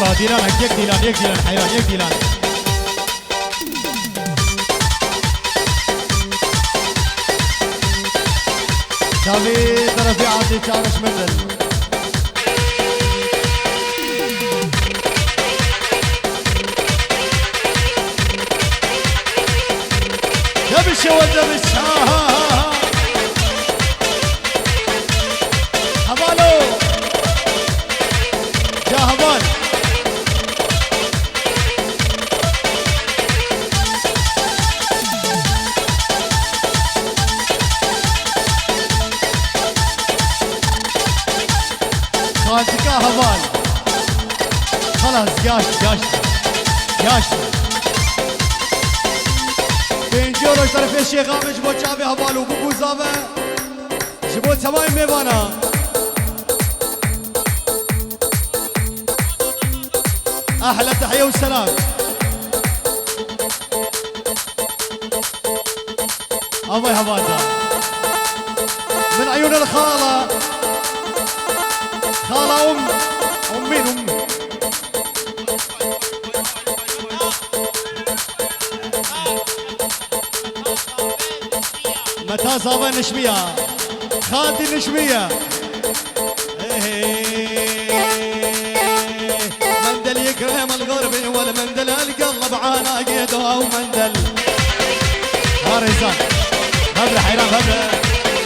يلا ديلان هيك ديلان يك ديلان حيران يك ديلان شافي طرفي عاطي شارش مثل دبش يا ولد دبش هبالو يا هبال خالتك هبال خلاص قاش بين جورو طرف الشيخ عامش بو شافي هبال وبوكو زابه جبو تماي ميبانا احلى تحيه والسلام الله يهبالنا من عيون الخاله خاله ام مين امي متى صابه نشميه خالتي النشميه مندل يكرم الغربي والمندل القلب عاناقيده ومندل هارزان هبر حيران هبر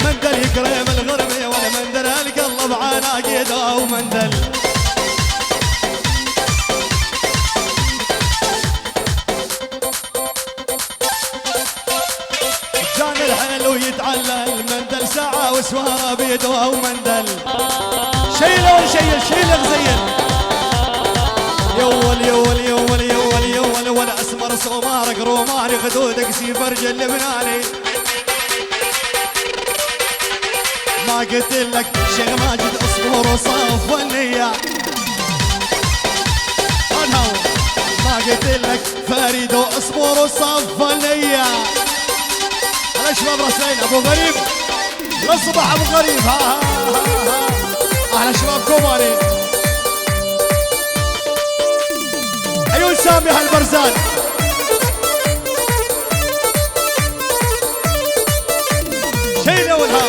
مندل يكرم الغربي والمندل القلب عاناقيده ومندل كان الحلو يتعلل مندل ساعة وسوارة بيده ومندل شيله شيل غزيل يول ولا اسمر صومارك روماني خدودك سيفرج اللبناني ما قلت لك شيخ ماجد اصبر وصاف والنية انا ما قلت لك فريد واصبر وصاف والنية هلا شباب راسلين ابو غريب للصبح ابو غريب ها احلى شباب كوماري عيون سامي هالبرزان شيله والها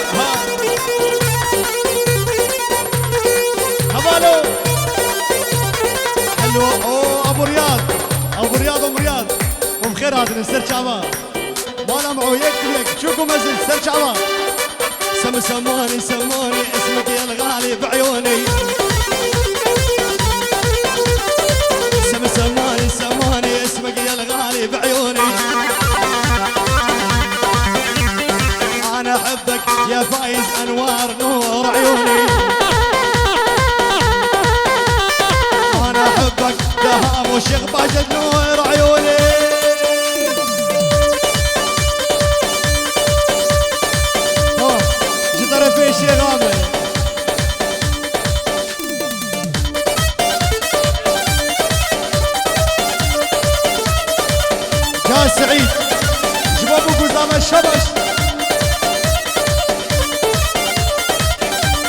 هبالو حلو اوه ابو رياض وبخير هذا السر شعبان وانا معو يكتب شوفوا مزل سر شعبان سماني اسمك يا الغالي بعيوني سماني اسمك يا الغالي بعيوني انا احبك يا فايز انوار نور عيوني انا احبك دهام وشيخ باشا نور عيوني طرفي الشيخ عامر جاء سعيد شباب قزامة الشبش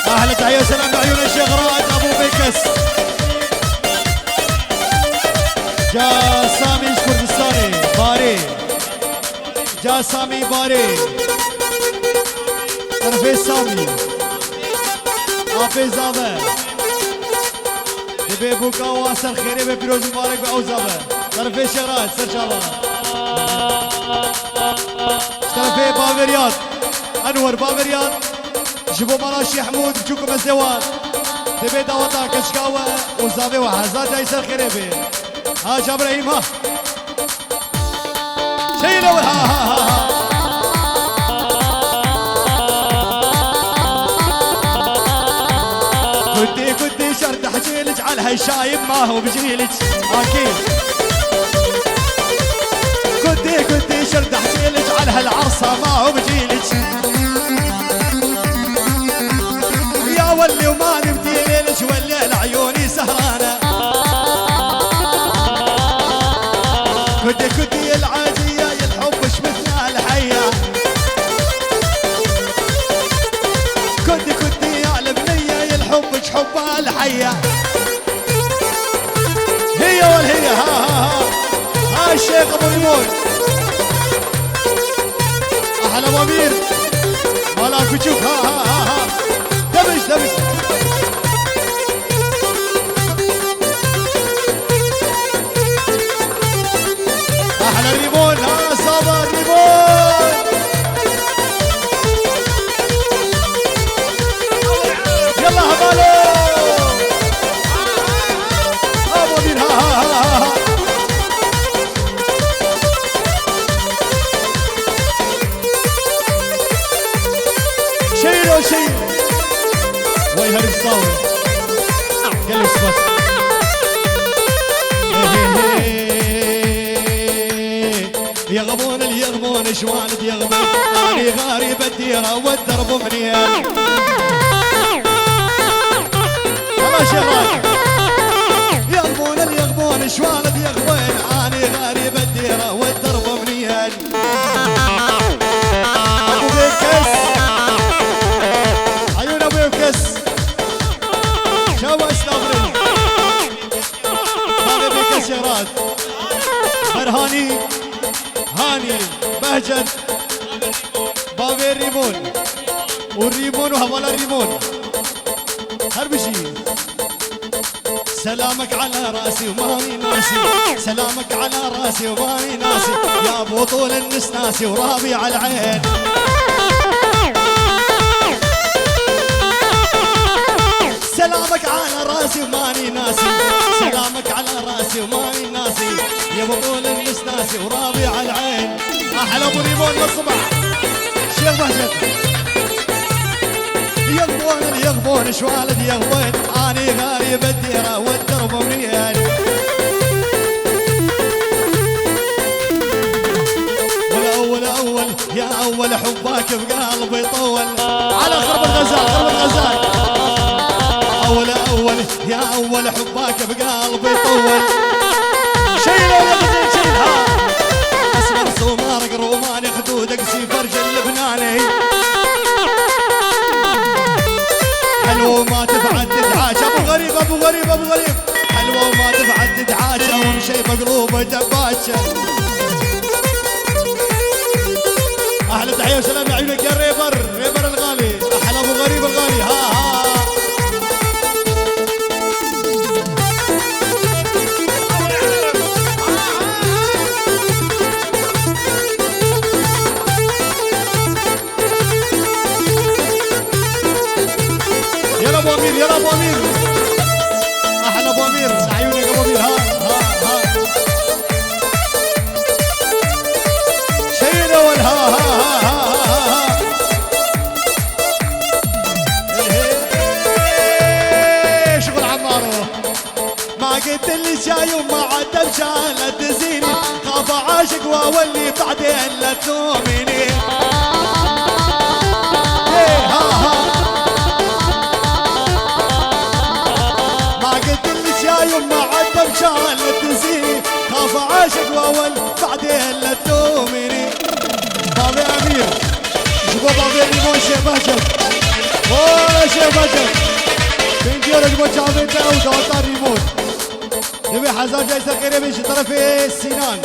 احلى تحية وسلام بعيون الشيخ رائد ابو بكس جاء سامي كردستاني باري جاء سامي باري طرفي سامي آفي زابه دبي بوكا واسر خيري ببروز مبارك بأو زابه طرفي شغرات سر شابه طرفي بابريات انور بابريات جبو مراشي حمود بجوكم الزوال دبي داوتا كشكاوه وزابه وحزات ايسر خيري بي ها جابراهيم ها شيلو ها كنتي شرد حجيلك على هالشايب ما هو بجيلك اكيد كنتي شرد حجيلك على هالعرصه ما هو بجيلك يا ولي وما نمتي ليلك والليل عيوني سهرانه كنتي العاديه الحب شمتنا الحيه كنتي يا البنيه الحب حبها الحيه هي والهي ها الشيخ ابو ريمون احلى ابو امير مالا كتشوف ها دبش دبش احلى ريمون صابر ريمون يلا هبالو ابو امير ها شيل شيل ويهر الصاوي جلس بس يغبون اليغبون شوالد يغبون اني غارب الديره والدرب منيان والله شغال يغبون اليغبون شوالد يغبون اني غارب الديره والدرب منيان ابو بكس عيون ابو بكس شو استغرب هذا بكس يا راد برهاني هاني بهجت بابي الريمون والريمون وهولا الريمون هربشي سلامك على راسي وماني ناسي سلامك على راسي وماني ناسي يا ابو طول النسناسي ورابع العين سلامك على راسي وماني ناسي سلامك على راسي وماني ناسي يا بطول النسناسي ورابع العين احلى ابو ريمون للصبح شيخ بهجت يغبون اليغبون شوالد يغبون اني غارب الديره والدرب منيان والاول اول يا اول حبك بقلبي طول على خرب الغزال خرب الغزال اول يا اول حبك بقلبي طول شيله يا غزال شيلها اسمر سمار قروماني خدودك سي فرج اللبناني حلوه ما تبعد تدعاش ابو غريب ابو غريب ابو غريب حلوه ما تبعد تدعاش ومشي مقلوبه دباشه احلى تحيه وسلام يا عيونك يا ريبر الغالي احلى ابو غريب الغالي ها يلا ابو امير يلا ابو امير احلى ابو امير عيونك ابو امير ها شيل اول ها شغل عمارو ما قلت اللي جاي وما عاد بشانه تزيني خاف عاشق واولي بعدين لا تلوميني يوم ما عدى بشان تنسيني خاف عاشق واول بعدين لا تلوميني بابي امير شوفوا بابي ريمون شيخ بهجت والله شيخ بهجت بنجير جبت شافيته ودوطار ريمون نبي حزام جايزه خيريه من طرفي السنان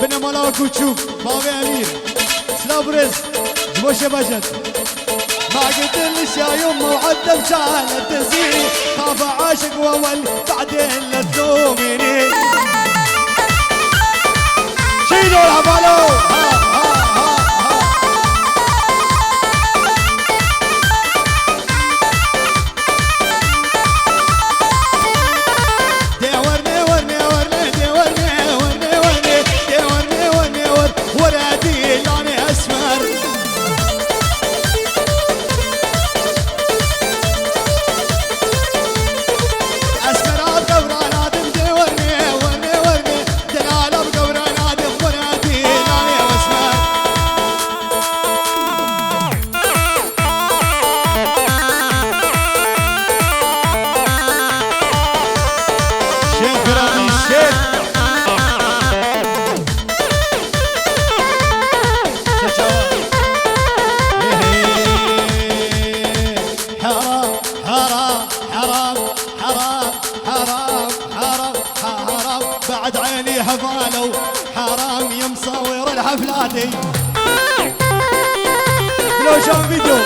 بنا ملاك وتشوف بابي امير سلام رزق جبت شيخ بهجت ما قلت ليش يا يوم وعدى بشان تنسيني خاف عاشق واول بعدين لا تلوميني شيلوا العبالو حرام حرام حرام حرام حرام حرام بعد عيني حفالوا حرام يا مصور الحفلاتي لو شاف فيديو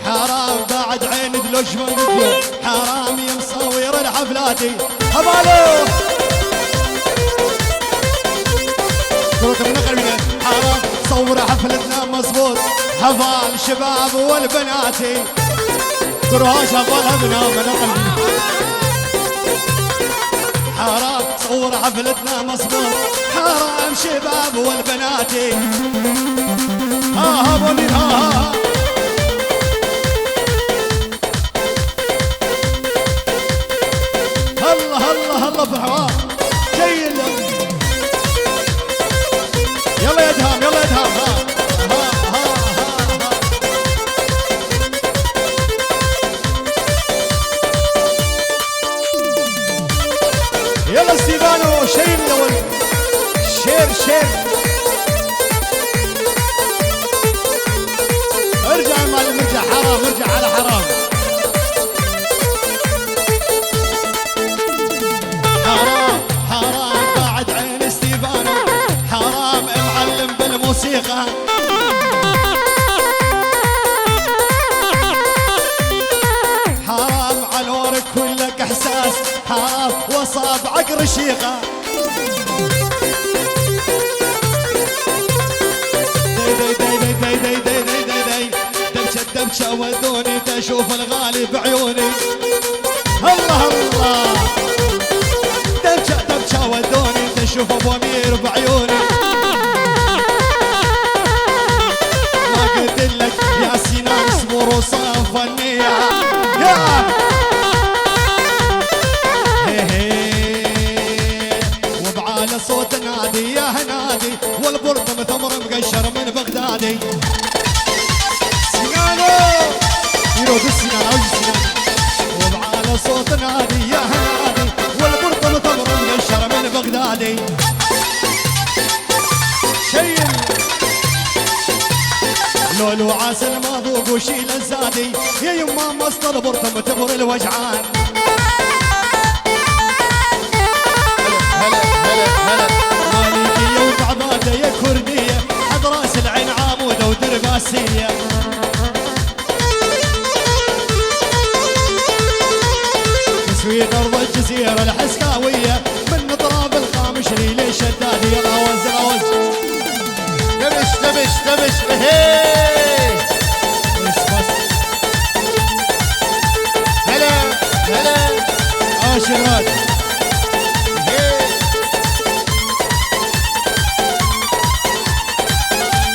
حرام بعد عيني لو شاف فيديو حرام يا مصور الحفلاتي حفالوا صوت من قلبي حرام صور حفلتنا مظبوط حفال شباب والبناتي كرهاش حفالها بنام من قلبي حرام صور حفلتنا مظبوط حرام شباب والبناتي ها بومين ها الله الله الله في الحوار جيد يلا يا ادهام يلا يا ادهام ها يلا ستيفانو شيل يا ولد شير ارجع يا معلم ارجع حرام ارجع على حرام حرام بعد عين ستيفانو حرام معلم بالموسيقى حرام على الورق كلك احساس حرام وصابعك رشيقه دبشه ودوني تشوف الغالي بعيوني الله الله دبشه ودوني تشوف ابو امير بعيوني ما قلت لك يا سنان اصبر وصاف النيه يا وبعالى صوت نادي يا هنادي والبرطم ثمر مقشر من بغدادي يرود السنان عوج السنان وبعالى صوت نادي يا هنادي والبرطم ثمر مقشر من بغدادي شيل لولو عسل ما ذوق وشيل الزادي يا يما مصدر البرطم تبر الوجعان هلا مالكية وبعبادة يا كردية حد راس العين عامودة ودرباسية تسويق أرض الجزيرة الحسكاوية من اطراف القامشري للشدادي الأوز دبش هي بس هلا عاشرات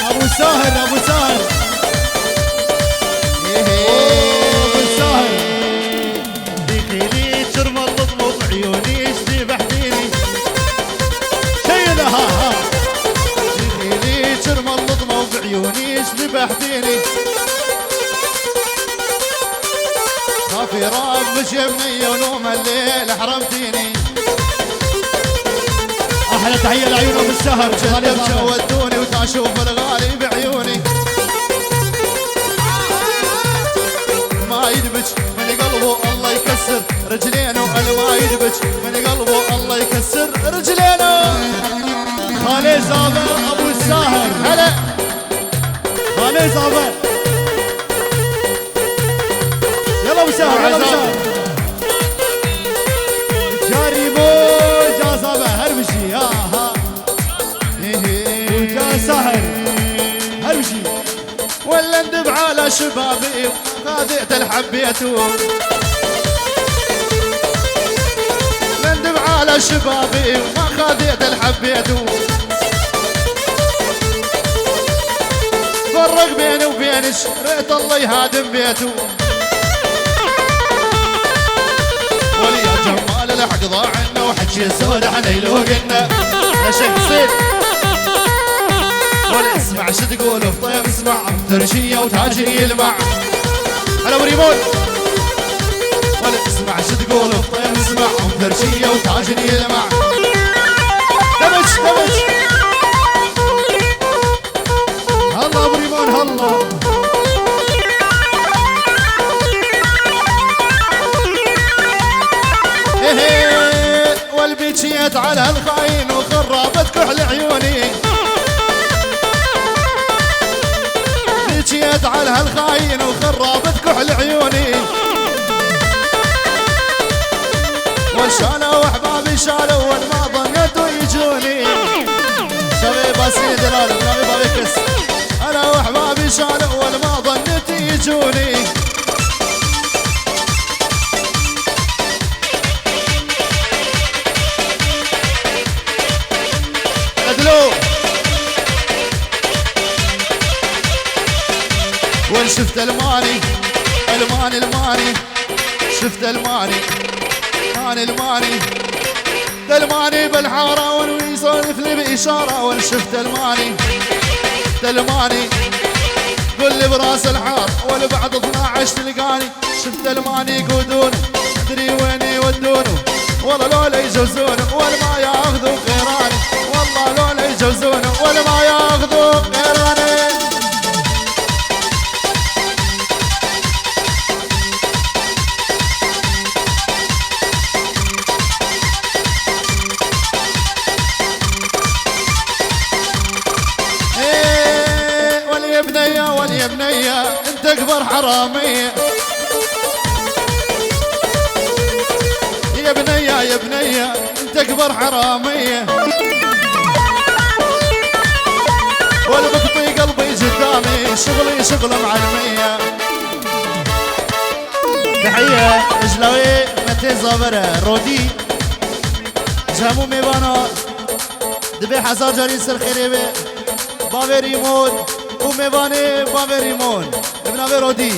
ابو ساهر ابو ساهر دخيلي ترمى اللطم بعيوني اشتي بحديني شيله ها دخيلي ترمى اللطم بعيوني اشتي بحديني خافي راب مشيبني ونوم الليل حرمتيني احلى تحيه لعيون ابو السهر جذبت ودوني وتشوف الغالي بعيوني ما يدبج من قلبه الله يكسر رجلينه ما يدبج من قلبه الله يكسر رجلينه خالي زابر ابو الساهر هلا خالي زابر يلا ابو ساهر يلا ابو ساهر جاريبو جا زابر هربشي ها وجا سهر هربشي ولا ندب على شبابي خادئت الحبيتون ندب على شبابي ما خادئت الحبيتون فرق بيني وبينش ريت الله يهادم بيته وليا جمال الحق ضاع عنا وحكي سود عن يلوقنا نشك صيد ولا اسمع شو تقول في طيب اسمع ترشية وتاجري يلمع هلا وريمون ولا اسمع شو تقول في طيب اسمع ترشية وتاجري يلمع دمج هلا ابو ريمان هلا بكيت على الخاين وخربت كحل عيوني، بكيت على الخاين وخربت كحل عيوني، والشالوا احبابي شالوا والما ظنيتوا يجوني. شباب سيد العالم نبي بابكس، انا واحبابي شالوا والما ظنيت يجوني. ادلو وين شفت الماني الماني شفت الماني الماني الماني بالحارة وين يسولف لي بإشارة. وين شفت الماني قول لي براس الحار ولا بعد 12 تلقاني. شفت الماني يقودون ادري وين يودونه، والله لولا يجوزونه ولا ما ياخذوا غيراني، والله لولا يجوزونه ولا ما ياخذوا غيراني. يا بنية انت اكبر حرامية، يا بنية انت اكبر حرامية، ولا بقطي قلبي قدامي شغلي شغل معلمية. تحية اجلاوي متى زابره رودي جامو میوانا دبي حزار جاري سر خريبه باوي ريمون وميوانه باوي ريمون ابن ابي رودي.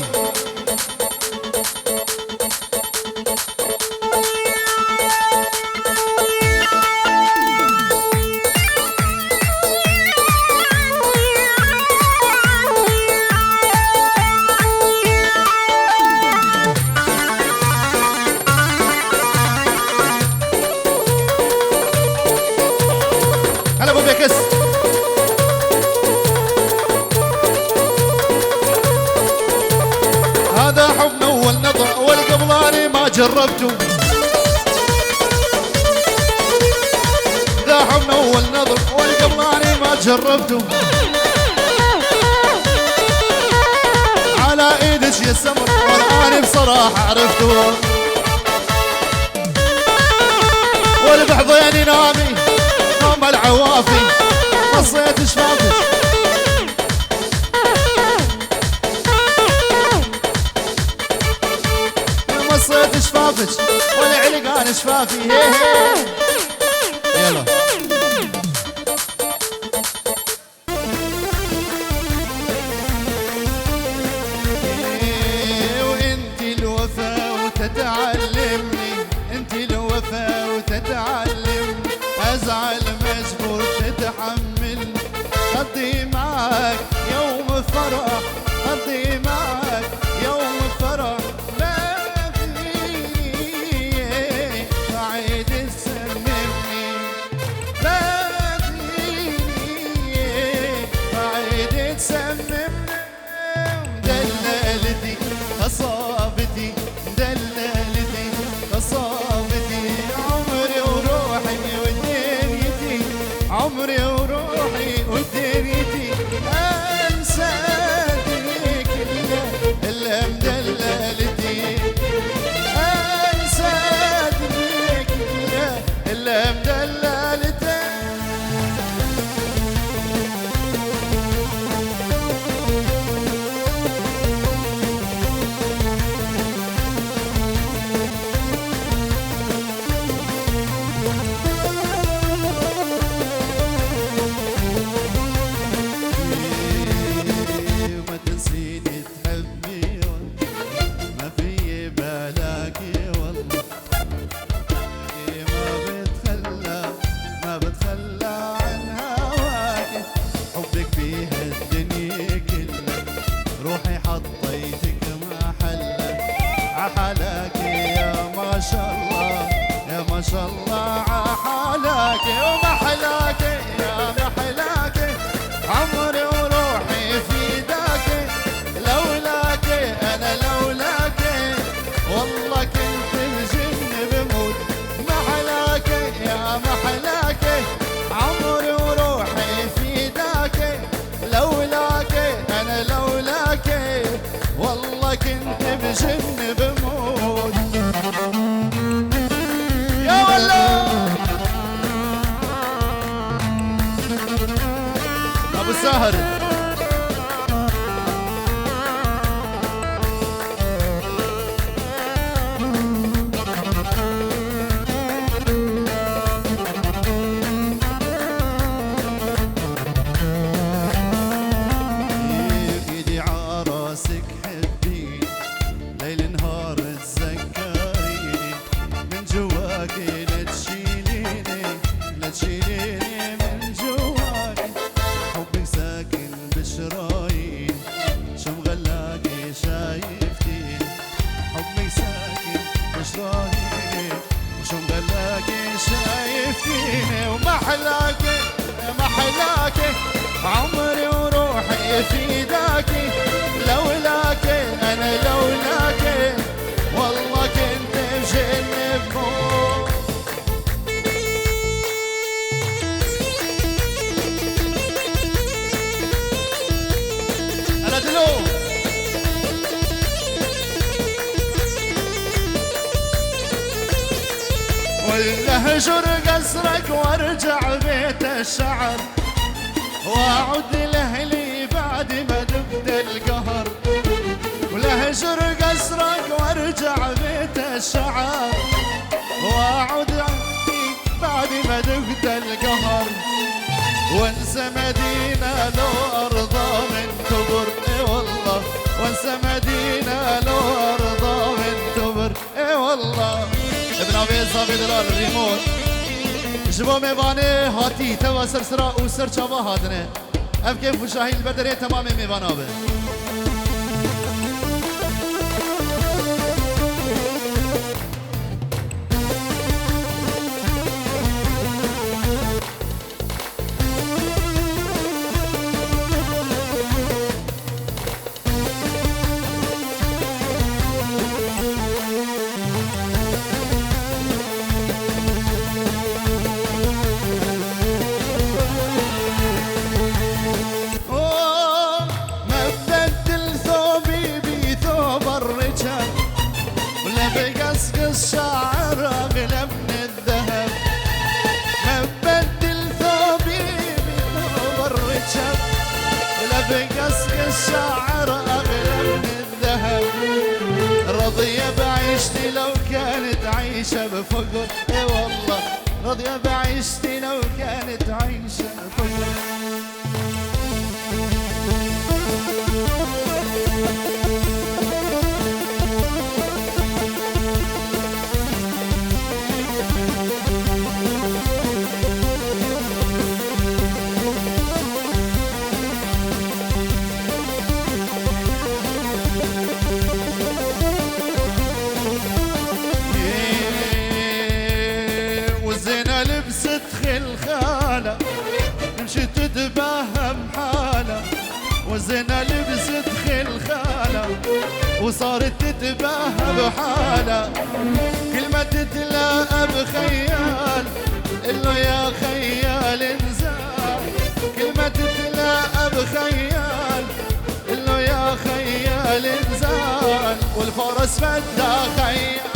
هلا ابو بكس. هذا حب من اول نظر والقبلاني ما جربته، ذا حب من اول نظر والقبلاني ما جربته. على ايدك يا سمر والاني بصراحه عرفته، والبحضيني نامي نوم العوافي مصيت شفافك. مصيت شفافك والعلقان شفافي. يلا وانتي الوفا وتتعلمني، انتي الوفا وتتعلمني، ازعل مجبور تتحمل. قضي معك يوم فرح، قضي معك يوم فرح. لا تغيني بعيد تسممني، لا تغيني بعيد تسممني. دلالتي خصابتي دلالتي خصابتي، عمري وروحي ودنيتي، عمري وروحي ودنيتي. انسى دنيك الا مدللتي، انسى دنيك الا مدللتي. ما تنسيني تحبني ما في بلاكي والله، ما بتخلى عن هواك. حبك فيها الدنيا كلها، روحي حطيتك محلك عحلاك. يا ما شاء الله يا ما شاء الله عحلاك ومحلاك يا محلاك. عمري وروحي في داك، لولاك انا لولاك والله كنت الجن بموت. محلاك يا بجن بموت يا والله ابو الساهر عمري وروحي فداكي لولاك انا لولاك والله كنت بجن بموت انا دلو ولا هجر قصرك وارجع بيت الشعر واعود لاهلي بعد ما دبت القهر ولا هجر قصرك وارجع بيت الشعر واعود بعد ما دبت القهر وانسى مدينة لو ارضى من كبر اي والله وانسى مدينة لو ارضى من كبر اي والله ابن ابي صافي دلال الريموت جبو میوانه هاتی توا سرسرا و سر چاوا هاتنه اب که فشاهی البدره تمام میوانا به الشعر أغلى من الذهب ما بدل ثوبي بثوب الرجال ولا بقصق الشعر أغلى من الذهب رضية بعيشتي لو كانت عايشة بفقر اي والله رضية بعيشتي لو كانت عايشة بفقر لبست خلخالة مشيت تتباهم حالة وزينة لبست خلخالة وصارت تتباهم حالة كل ما تتلاقى بخيال إله يا خيال انزال كل ما تتلاقى بخيال إله يا خيال انزال والفرس بدها خيال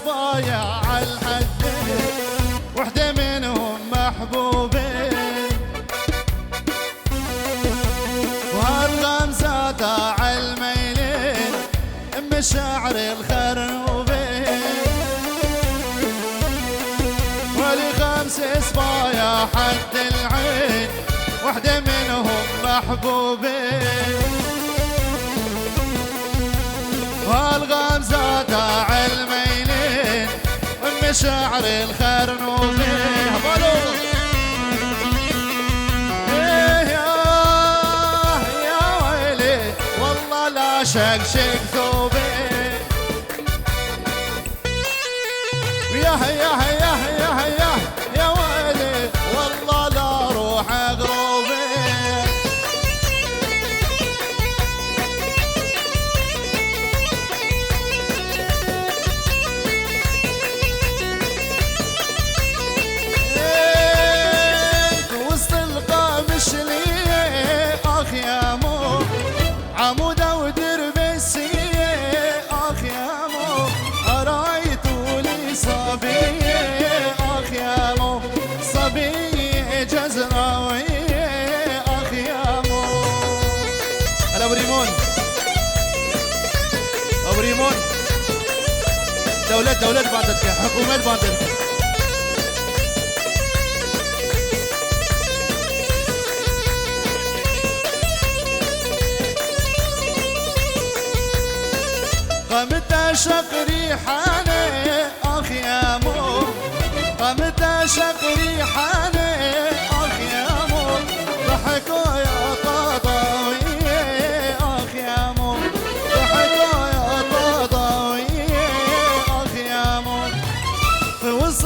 صبايا عالحدين وحدة منهم محبوبين وهالغمزات عالميلين مشاعر الخروب حد العين وحدة منهم محبوبين والغمزة داع الميلين ومشاعر الخرنوبين يا ويلي والله لا شقشق ثوبي يا ويلي والله لا روح قروبي وسط القامش لي اخ يا مو عمودة ودربسية اخ يا مو رايتوا لي صبية اخ يا مو صبية جزراوية اخ يا مو هلا ابو ريمون ابو ريمون دولة باندتك حكومة باندتك قمت اشق ريحاني اخ يا مو قمت اشق ريحاني اخ يا مو ضحكوا يا طاطاوية اخ يا مو ضحكوا يا طاطاوية اخ يا مو في وسط